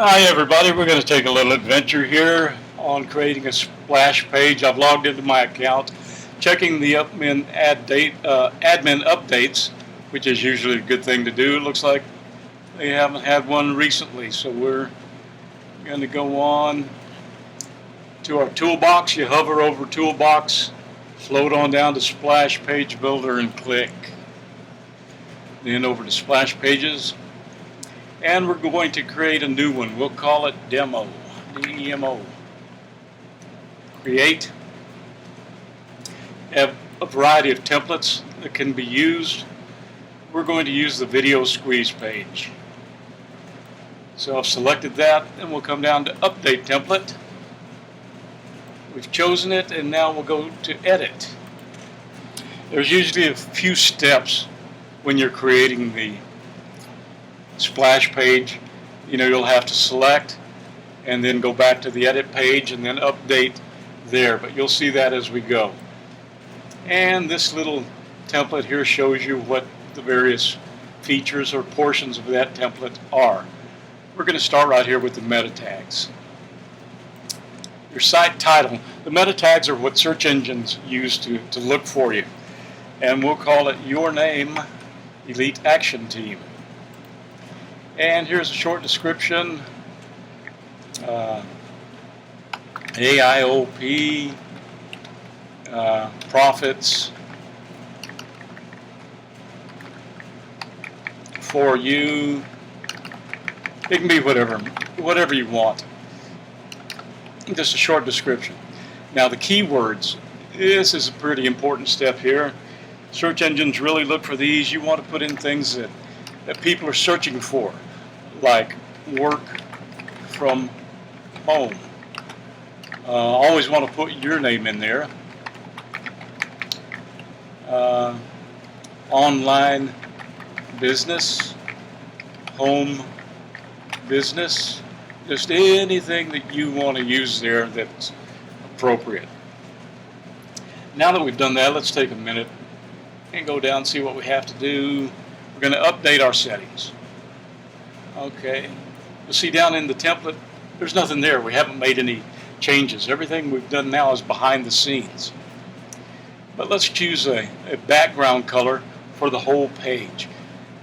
Hi everybody, we're going to take a little adventure here on creating a splash page. I've logged into my account, checking the admin updates, which is usually a good thing to do. It looks like they haven't had one recently, so we're going to go on to our toolbox. You hover over toolbox, float on down to splash page builder and click. Then over to splash pages. And we're going to create a new one. We'll call it Demo, D-E-M-O. Create. Have a variety of templates that can be used. We're going to use the video squeeze page. So I've selected that, and we'll come down to Update Template. We've chosen it, and now we'll go to Edit. There's usually a few steps when you're creating the splash page. You'll have to select and then go back to the edit page and then update there, but you'll see that as we go. And this little template here shows you what the various features or portions of that template are. We're going to start right here with the meta tags. Your site title. The meta tags are what search engines use to look for you, and we'll call it Your Name Elite Action Team. And here's a short description. AIOP, profits for you. It can be whatever you want. Just a short description. Now the keywords. This is a pretty important step here. Search engines really look for these. You want to put in things that people are searching for, like work from home. Always want to put your name in there. Online business, home business, just anything that you want to use there that's appropriate. Now that we've done that, let's take a minute and go down and see what we have to do. We're going to update our settings. Okay, you'll see down in the template, there's nothing there. We haven't made any changes. Everything we've done now is behind the scenes. But let's choose a background color for the whole page.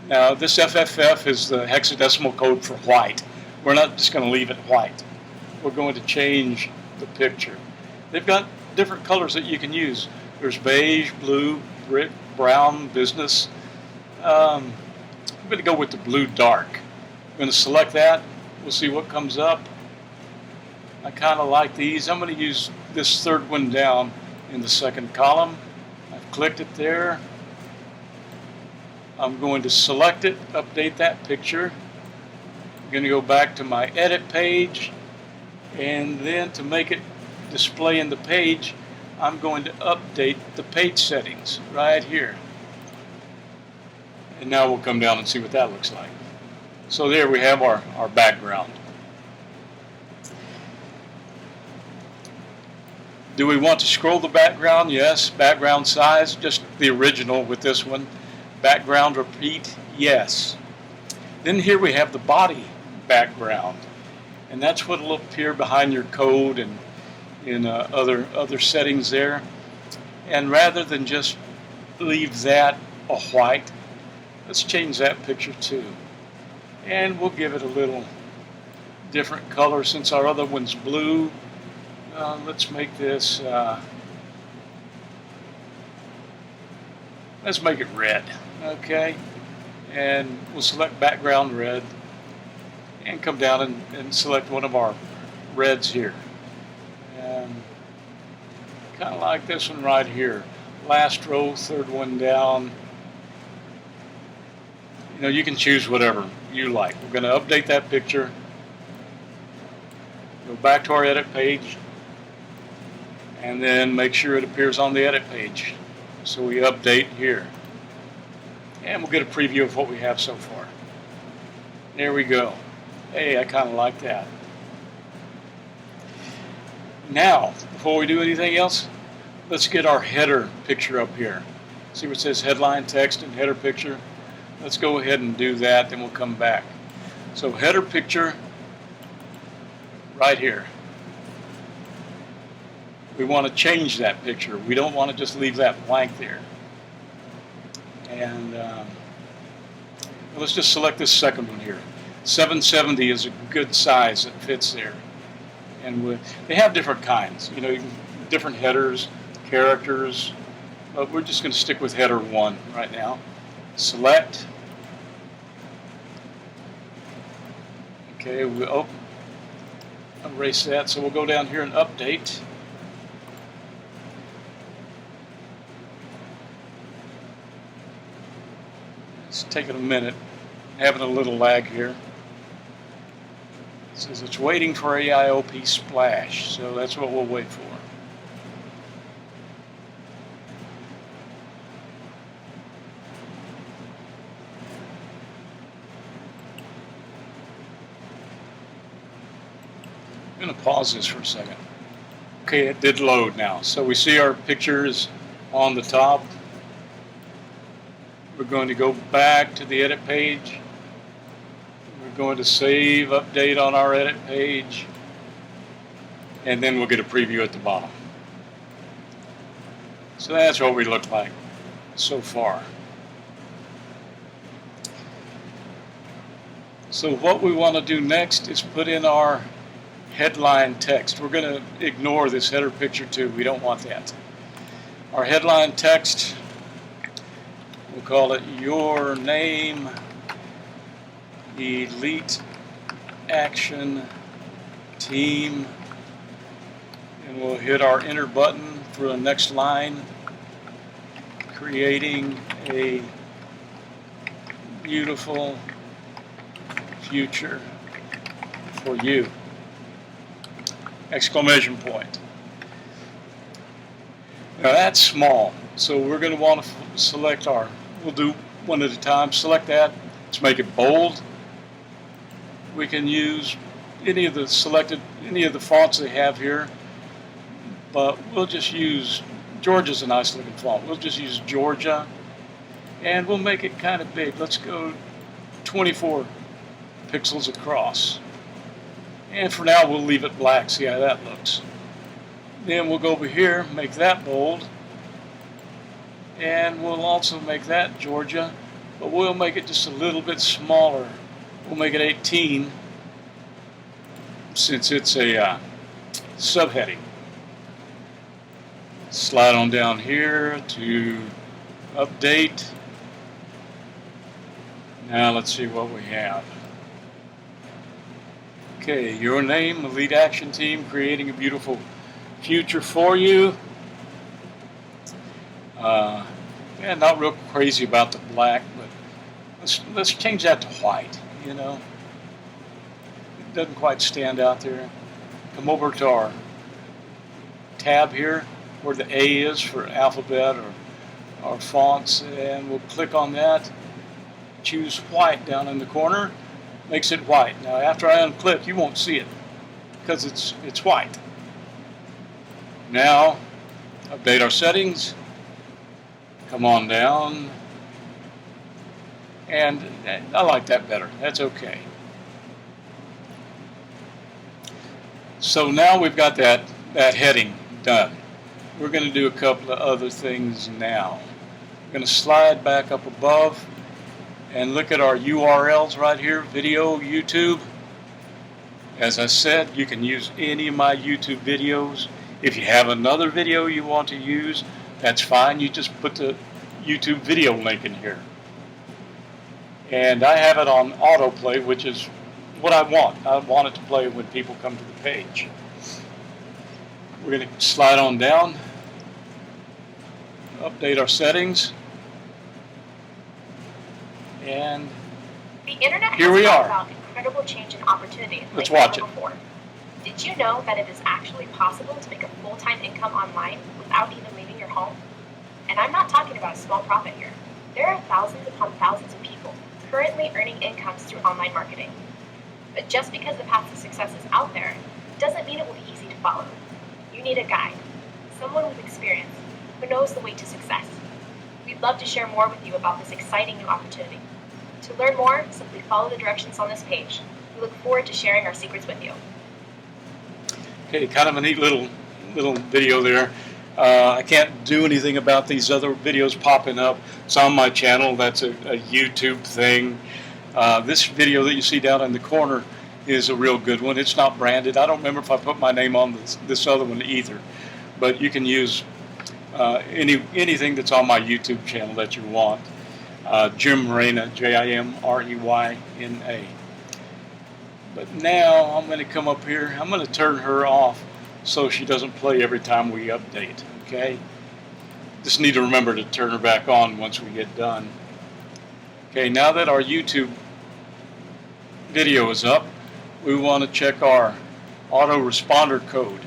Now this FFF is the hexadecimal code for white. We're not just going to leave it white. We're going to change the picture. They've got different colors that you can use. There's beige, blue, brick, brown, business. I'm going to go with the blue dark. I'm going to select that. We'll see what comes up. I kind of like these. I'm going to use this third one down in the second column. I've clicked it there. I'm going to select it, update that picture. I'm going to go back to my edit page, and then to make it display in the page, I'm going to update the page settings right here. And now we'll come down and see what that looks like. So there we have our background. Do we want to scroll the background? Yes. Background size, just the original with this one. Background repeat, yes. Then here we have the body background. And that's what will appear behind your code and in other settings there. And rather than just leave that a white, let's change that picture too. And we'll give it a little different color since our other one's blue. Let's make this, let's make it red, okay? And we'll select background red and come down and select one of our reds here. Kind of like this one right here. Last row, third one down. You can choose whatever you like. We're going to update that picture. Go back to our edit page. And then make sure it appears on the edit page. So we update here. And we'll get a preview of what we have so far. There we go. Hey, I kind of like that. Now, before we do anything else, let's get our header picture up here. See what it says headline, text, and header picture? Let's go ahead and do that, then we'll come back. So header picture, right here. We want to change that picture. We don't want to just leave that blank there. And let's just select this second one here. 770 is a good size that fits there. And they have different kinds, you know, different headers, characters, but we're just going to stick with header 1 right now. Select. Okay, we'll erase that, so we'll go down here and update. It's taking a minute, having a little lag here. It says it's waiting for AIOP splash, so that's what we'll wait for. I'm going to pause this for a second. Okay, it did load now. So we see our pictures on the top. We're going to go back to the edit page. We're going to save update on our edit page. And then we'll get a preview at the bottom. So that's what we look like so far. So what we want to do next is put in our headline text. We're going to ignore this header picture too. We don't want that. Our headline text, we'll call it Your Name Elite Action Team. And we'll hit our enter button for the next line, creating a beautiful future for you. Exclamation point. Now that's small, so we're going to want to select we'll do one at a time. Select that. Let's make it bold. We can use any of the fonts they have here, but we'll just use, Georgia's a nice looking font. We'll just use Georgia, and we'll make it kind of big. Let's go 24 pixels across. And for now, we'll leave it black, see how that looks. Then we'll go over here, make that bold. And we'll also make that Georgia, but we'll make it just a little bit smaller. We'll make it 18, since it's a subheading. Slide on down here to update. Now let's see what we have. Okay, Your Name, Elite Action Team, creating a beautiful future for you. Yeah, not real crazy about the black, but let's change that to white, you know. It doesn't quite stand out there. Come over to our tab here, where the A is for alphabet or our fonts, and we'll click on that. Choose white down in the corner. Makes it white. Now after I unclick, you won't see it because it's white. Now update our settings, come on down, and I like that better. That's okay. So now we've got that heading done. We're going to do a couple of other things now. We're going to slide back up above and look at our URLs right here, video, YouTube. As I said, you can use any of my YouTube videos. If you have another video you want to use, that's fine. You just put the YouTube video link in here. And I have it on autoplay, which is what I want. I want it to play when people come to the page. We're going to slide on down, update our settings. And the internet here we are. About incredible change and opportunity. Let's watch it. Before. Did you know that it is actually possible to make a full-time income online without even leaving your home? And I'm not talking about a small profit here. There are thousands upon thousands of people currently earning incomes through online marketing. But just because the path to success is out there, doesn't mean it will be easy to follow. You need a guide, someone with experience, who knows the way to success. We'd love to share more with you about this exciting new opportunity. To learn more, simply follow the directions on this page. We look forward to sharing our secrets with you. Okay, kind of a neat little video there. I can't do anything about these other videos popping up. It's on my channel. That's a YouTube thing. This video that you see down in the corner is a real good one. It's not branded. I don't remember if I put my name on this other one either. But you can use anything that's on my YouTube channel that you want. Jim Reyna, Jimreyna. But now I'm going to come up here. I'm going to turn her off so she doesn't play every time we update. Okay? Just need to remember to turn her back on once we get done. Okay, now that our YouTube video is up, we want to check our autoresponder code.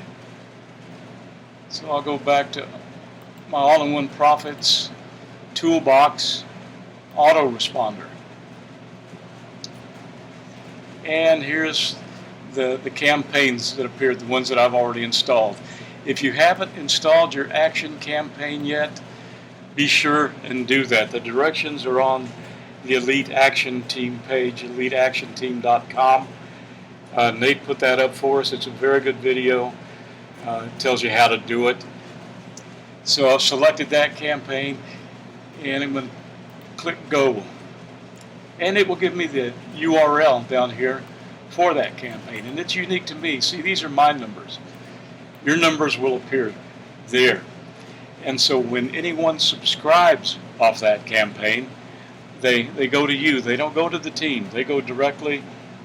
So I'll go back to my All-in-One Profits Toolbox autoresponder. And here's the campaigns that appeared, the ones that I've already installed. If you haven't installed your action campaign yet, be sure and do that. The directions are on the Elite Action Team page, eliteactionteam.com. Nate put that up for us. It's a very good video. It tells you how to do it. So I've selected that campaign, and I'm going to click Go. And it will give me the URL down here for that campaign. And it's unique to me. See, these are my numbers. Your numbers will appear there. And so when anyone subscribes off that campaign, they go to you. They don't go to the team. They go directly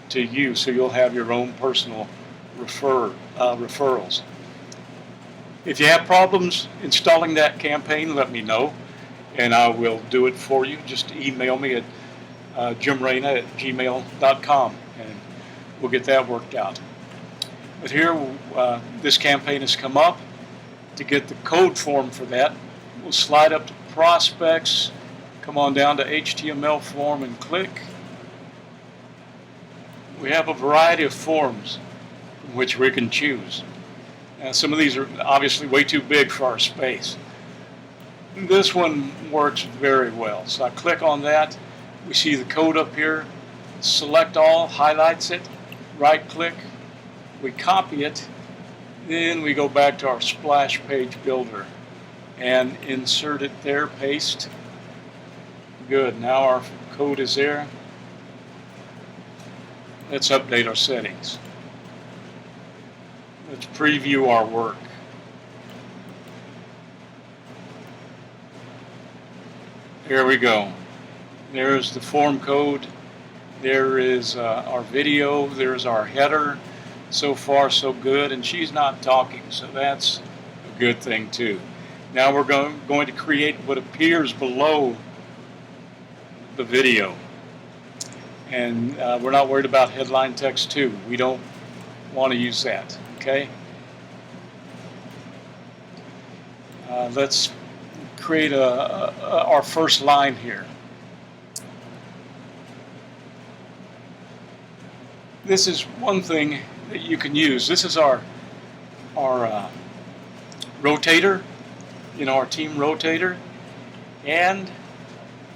to you. So you'll have your own personal referrals. If you have problems installing that campaign, let me know, and I will do it for you. Just email me at jimreyna@gmail.com, and we'll get that worked out. But here, this campaign has come up. To get the code form for that, we'll slide up to Prospects, come on down to HTML form and click. We have a variety of forms from which we can choose. Some of these are obviously way too big for our space. This one works very well. So I click on that. We see the code up here. Select all, highlights it, right click. We copy it. Then we go back to our splash page builder and insert it there, paste. Good, now our code is there. Let's update our settings. Let's preview our work. There we go. There's the form code. There is our video. There's our header. So far, so good. And she's not talking, so that's a good thing too. Now we're going to create what appears below the video. And we're not worried about headline text too. We don't want to use that. Okay. Let's create our first line here. This is one thing that you can use. This is our rotator, our team rotator, and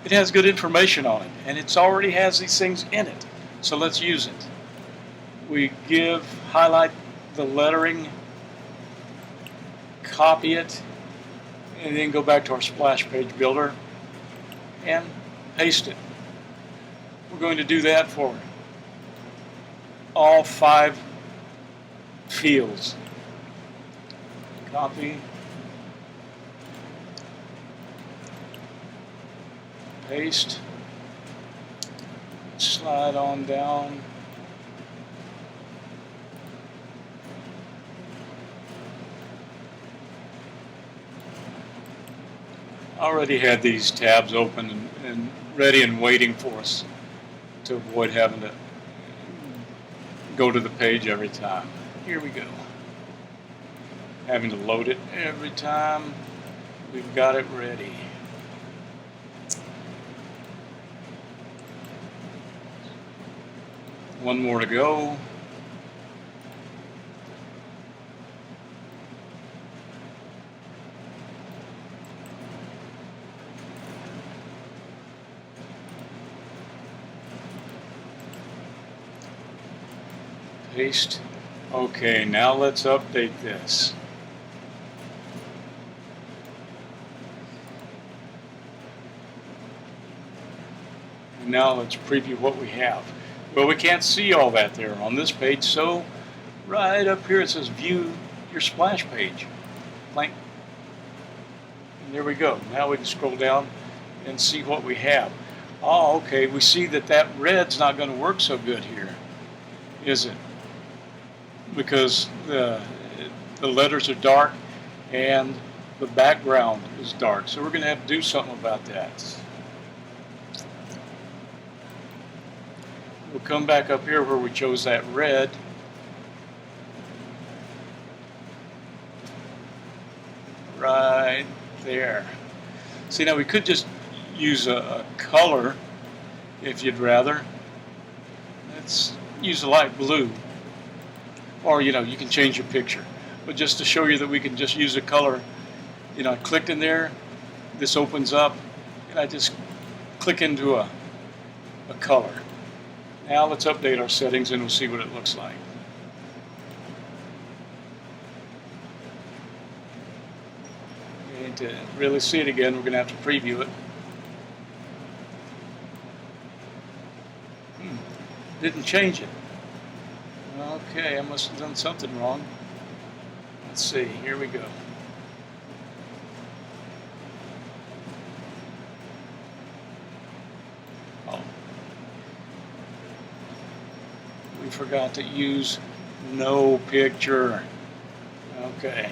it has good information on it, and it already has these things in it. So let's use it. We highlight the lettering, copy it, and then go back to our splash page builder and paste it. We're going to do that for all 5 fields. Copy, paste, slide on down. I already had these tabs open and ready and waiting for us to avoid having to go to the page every time. Here we go. Having to load it every time. We've got it ready. One more to go. Paste. Okay, now let's update this. And now let's preview what we have. Well, we can't see all that there on this page, so right up here it says view your splash page. Blank. And there we go. Now we can scroll down and see what we have. Oh, okay, we see that that red's not going to work so good here, is it? Because the letters are dark and the background is dark. So we're going to have to do something about that. We'll come back up here where we chose that red. Right there. See, now we could just use a color if you'd rather. Let's use a light blue. Or, you can change your picture. But just to show you that we can just use a color, I clicked in there, this opens up, and I just click into a color. Now let's update our settings and we'll see what it looks like. And to really see it again, we're going to have to preview it. Didn't change it. Okay, I must have done something wrong. Let's see, here we go. Oh. We forgot to use no picture. Okay.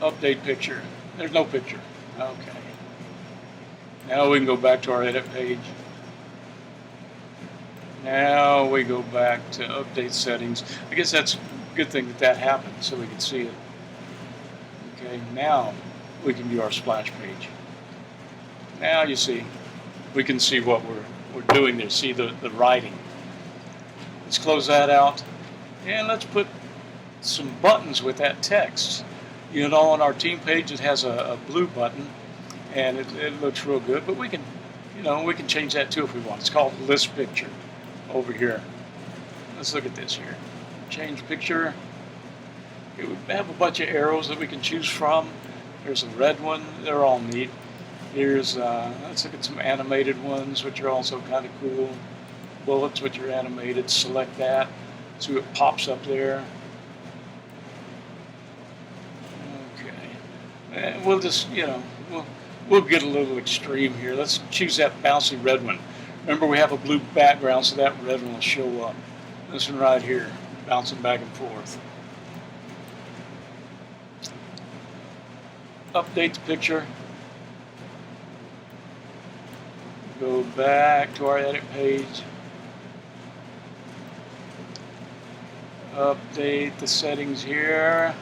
Update picture. There's no picture. Okay. Now we can go back to our edit page. Now we go back to update settings. I guess that's a good thing that happened so we can see it. Okay, now we can view our splash page. Now you see, we can see what we're doing there. See the writing. Let's close that out and let's put some buttons with that text. On our team page it has a blue button and it looks real good, but we can change that too if we want. It's called list picture. Over here. Let's look at this here. Change picture. It would have a bunch of arrows that we can choose from. There's a red one. They're all neat. Here's, let's look at some animated ones, which are also kind of cool. Bullets, which are animated. Select that. See what pops up there. Okay. And we'll just, we'll get a little extreme here. Let's choose that bouncy red one. Remember, we have a blue background, so that red one will show up. This one right here, bouncing back and forth. Update the picture. Go back to our edit page. Update the settings here.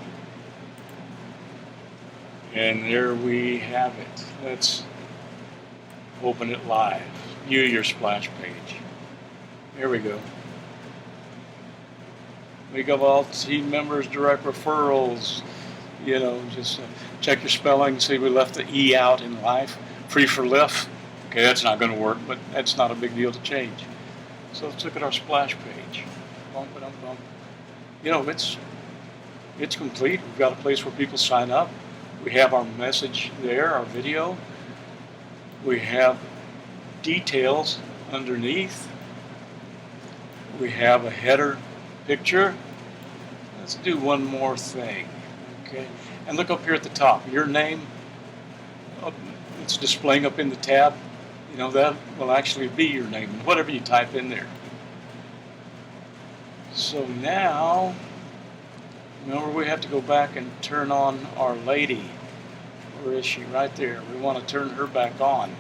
And there we have it. Let's open it live. View your splash page. Here we go. We got all team members, direct referrals. Just check your spelling. See, we left the E out in life. Free for lift. Okay, that's not going to work, but that's not a big deal to change. So let's look at our splash page. Bump, bump, bump. It's complete. We've got a place where people sign up. We have our message there, our video. We have details underneath. We have a header picture. Let's do one more thing. Okay, and look up here at the top. Your name, it's displaying up in the tab. That will actually be your name, whatever you type in there. So now, remember, we have to go back and turn on our lady. Where is she? Right there. We want to turn her back on.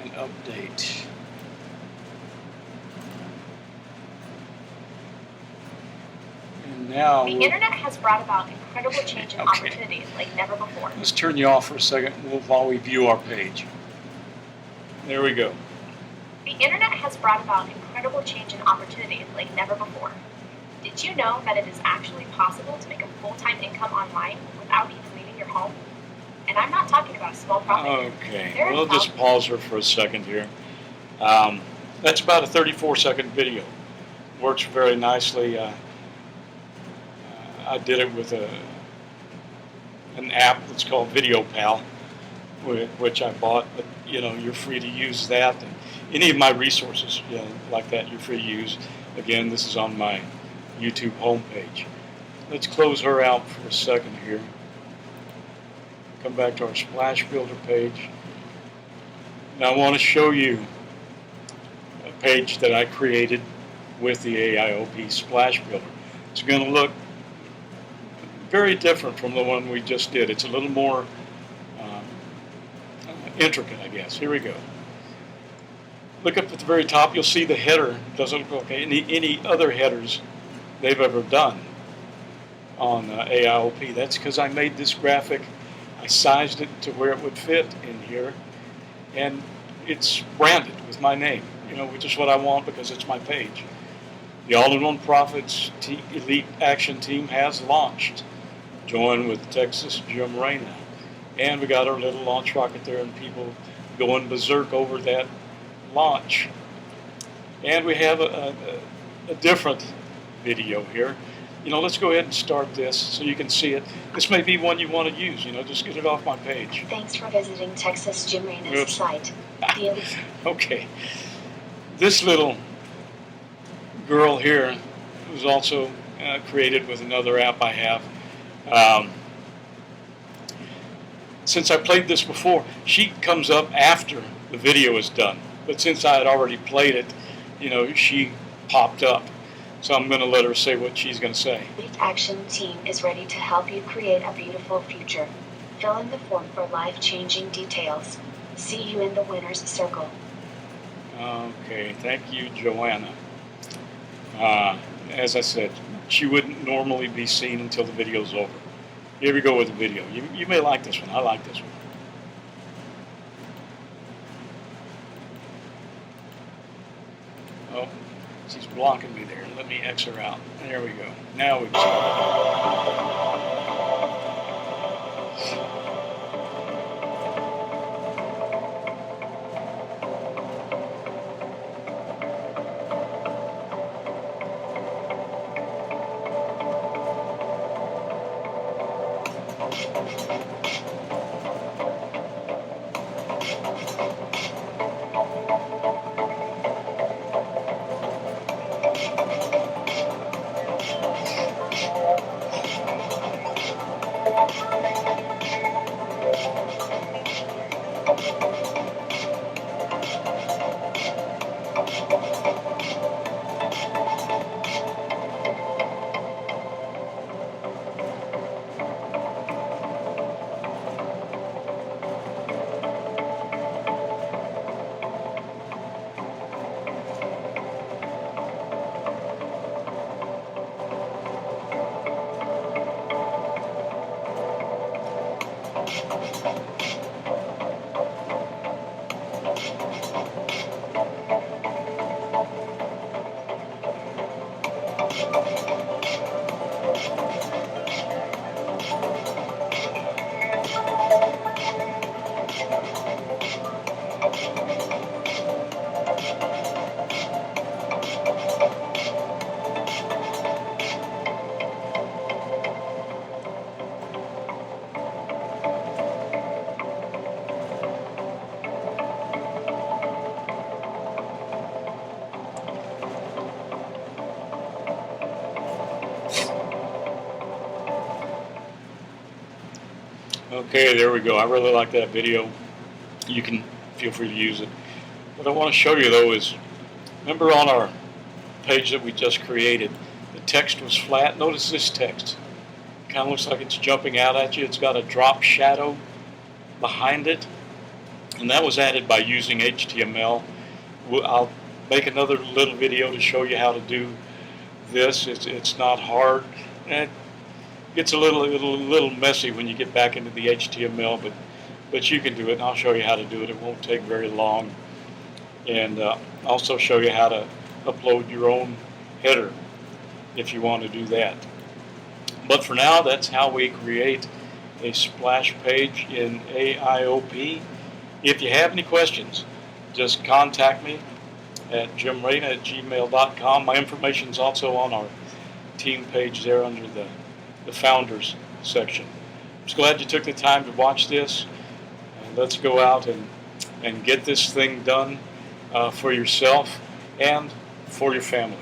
And update. And now the internet has brought about incredible change and opportunities like never before. Let's turn you off for a second while we view our page. There we go. The internet has brought about incredible change and opportunities like never before. Did you know that it is actually possible to make a full-time income online without even leaving your home? And I'm not talking about a small profit. Okay, we'll just pause her for a second here. That's about a 34-second video. Works very nicely. I did it with an app that's called Video Pal, which I bought, but you're free to use that, and any of my resources like that you're free to use. Again, this is on my YouTube homepage. Let's close her out for a second here. Come back to our Splash Builder page. Now I want to show you a page that I created with the AIOP Splash Builder. It's going to look very different from the one we just did. It's a little more intricate, I guess. Here we go. Look up at the very top. You'll see the header. It doesn't look like any other headers they've ever done on AIOP. That's because I made this graphic. I sized it to where it would fit in here, and it's branded with my name, which is what I want because it's my page. The All-in-One Profits Elite Action Team has launched. Join with Texas Jim Reyna. And we got our little launch rocket there and people going berserk over that launch. And we have a different video here. Let's go ahead and start this so you can see it. This may be one you want to use, just get it off my page. Thanks for visiting Texas Jim Reyna's site. Okay. This little girl here was also created with another app I have. Since I played this before, she comes up after the video is done. But since I had already played it, she popped up. So I'm going to let her say what she's going to say. The Elite Action Team is ready to help you create a beautiful future. Fill in the form for life-changing details. See you in the winner's circle. Okay, thank you, Joanna. As I said, she wouldn't normally be seen until the video's over. Here we go with the video. You may like this one. I like this one. Oh, she's blocking me there. Let me X her out. There we go. Now we go. Okay, there we go. I really like that video. You can feel free to use it. What I want to show you though is, remember on our page that we just created, the text was flat. Notice this text. It kind of looks like it's jumping out at you. It's got a drop shadow behind it. And that was added by using HTML. I'll make another little video to show you how to do this. It's not hard. And it gets a little messy when you get back into the HTML, but you can do it, and I'll show you how to do it. It won't take very long. And also show you how to upload your own header if you want to do that. But for now, that's how we create a splash page in AIOP. If you have any questions, just contact me. at jimreyna@gmail.com. My information is also on our team page there under the Founders section. I'm just glad you took the time to watch this. Let's go out and get this thing done for yourself and for your family.